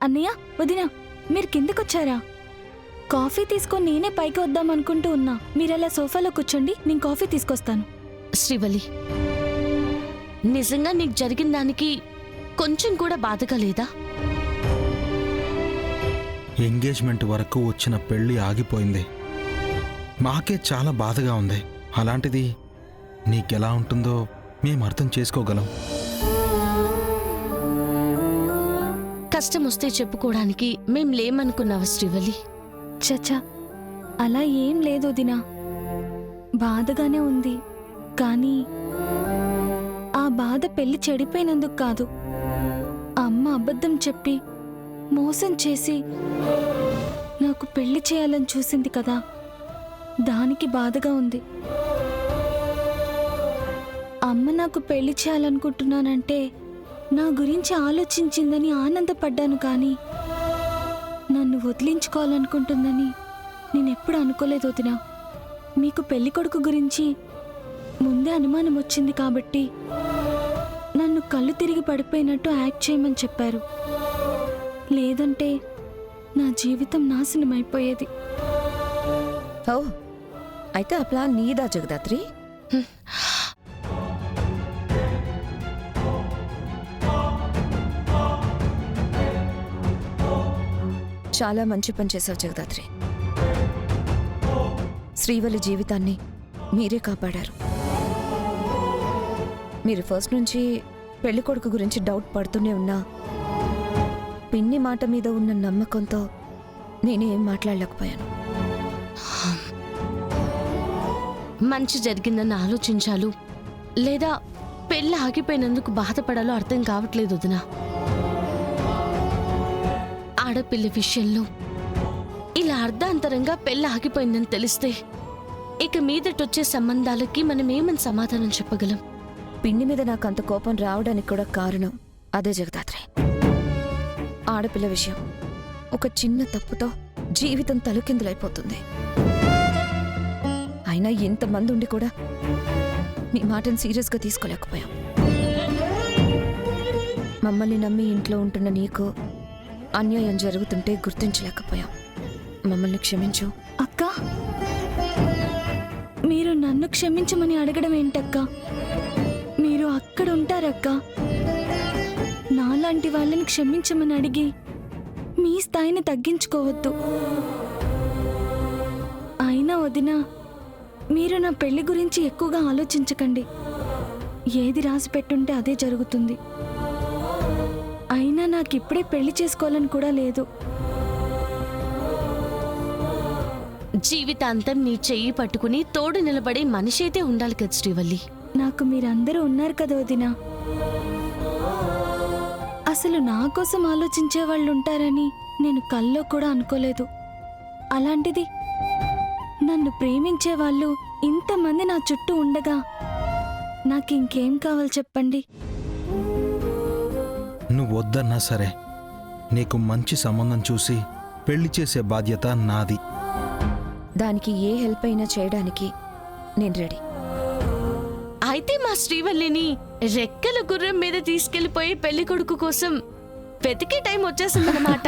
అన్నయ్య, వదినా, మీరు కిందకొచ్చారా? కాఫీ తీసుకొని నేనే పైకి వద్దామనుకుంటూ ఉన్నా. మీరలా సోఫాలో కూర్చోండి, నేను కాఫీ తీసుకొస్తాను. శ్రీవల్లి, నిజంగా నీకు జరిగిన దానికి కొంచెం కూడా బాధగా లేదా? ఎంగేజ్మెంట్ వరకు వచ్చిన పెళ్లి ఆగిపోయింది. మాకే చాలా బాధగా ఉంది. అలాంటిది నీకెలా ఉంటుందో మేము అర్థం చేసుకోగలం. కష్టం వస్తే చెప్పుకోవడానికి మేం లేమనుకున్నావా శ్రీవల్లి? చచ్చా, అలా ఏం లేదు వదినా. బాధగానే ఉంది, కానీ ఆ బాధ పెళ్లి చెడిపోయినందుకు కాదు. అమ్మ అబద్ధం చెప్పి మోసం చేసి నాకు పెళ్లి చేయాలని చూసింది కదా, దానికి బాధగా ఉంది. అమ్మ నాకు పెళ్లి చేయాలనుకుంటున్నానంటే నా గురించి ఆలోచించిందని ఆనందపడ్డాను, కానీ నన్ను వదిలించుకోవాలనుకుంటుందని నేనెప్పుడు అనుకోలేదు వదినా. మీకు పెళ్లి కొడుకు గురించి ముందే అనుమానం వచ్చింది కాబట్టి నన్ను కళ్ళు తిరిగి పడిపోయినట్టు యాక్ట్ చేయమని చెప్పారు. లేదంటే నా జీవితం నాశనమైపోయేది. ఓ, అయితే ఆ ప్లాన్ నీదా జగదాత్రి? చాలా మంచి పని చేశావు జగదాత్రి. శ్రీవల్లి జీవితాన్ని మీరే కాపాడారు. మీరు ఫస్ట్ నుంచి పెళ్లి కొడుకు గురించి డౌట్ పడుతూనే ఉన్నా పిన్ని మాట మీద ఉన్న నమ్మకంతో నేనేం మాట్లాడలేకపోయాను. మంచి జరిగిందని ఆలోచించాలు లేదా పెళ్ళి ఆగిపోయినందుకు బాధపడాలో అర్థం కావట్లేదు వదినా. ఆడపిల్ల విషయంలో ఇలా అర్ధాంతరంగా పెళ్ళి ఆగిపోయిందని తెలిస్తే ఇక మీదటొచ్చే సంబంధాలకి మనమేమని సమాధానం చెప్పగలం? పిన్ని మీద నాకు అంత కోపం రావడానికి కూడా కారణం అదే జగదాత్రి. ఆడపిల్ల విషయం ఒక చిన్న తప్పుతో జీవితం తలకిందులైపోతుంది. అయినా ఎంతమంది ఉండి కూడా నీ మాటను సీరియస్గా తీసుకోలేకపోయాం. మమ్మల్ని నమ్మి ఇంట్లో ఉంటున్న నీకు అన్యాయం జరుగుతుంటే గుర్తించలేకపోయాం. మమ్మల్ని క్షమించు అక్క. మీరు నన్ను క్షమించమని అడగడం ఏంటక్క? మీరు అక్కడ ఉంటారక్క. నాలాంటి వాళ్ళని క్షమించమని అడిగి మీ స్థాయిని తగ్గించుకోవద్దు. అయినా వదినా, మీరు నా పెళ్లి గురించి ఎక్కువగా ఆలోచించకండి. ఏది రాసి పెట్టుంటే అదే జరుగుతుంది. అయినా నాకిప్పుడే పెళ్లి చేసుకోవాలని కూడా లేదు. జీవితాంతం నీ చెయ్యి పట్టుకుని తోడు నిలబడే మనిషి అయితే ఉండాలి కదా శ్రీవల్లి. నాకు మీరందరూ ఉన్నారు కదా వదినా. అసలు నా కోసం ఆలోచించే వాళ్ళు ఉంటారని నేను కల్లో కూడా అనుకోలేదు. అలాంటిది నన్ను ప్రేమించే వాళ్ళు ఇంతమంది నా చుట్టూ ఉండగా నాకింకేం కావాలి చెప్పండి? నువ్వు వద్దన్నా సరే నీకు మంచి సంబంధం చూసి పెళ్లి చేసే బాధ్యత నాది. దానికి ఏ హెల్ప్ అయినా చేయడానికి నేను రెడీ. అయితే మా శ్రీవల్లిని రెక్కల గుర్రం మీద తీసుకెళ్లిపోయి పెళ్లి కొడుకు కోసం వెతికే టైం వచ్చేసిందన్నమాట.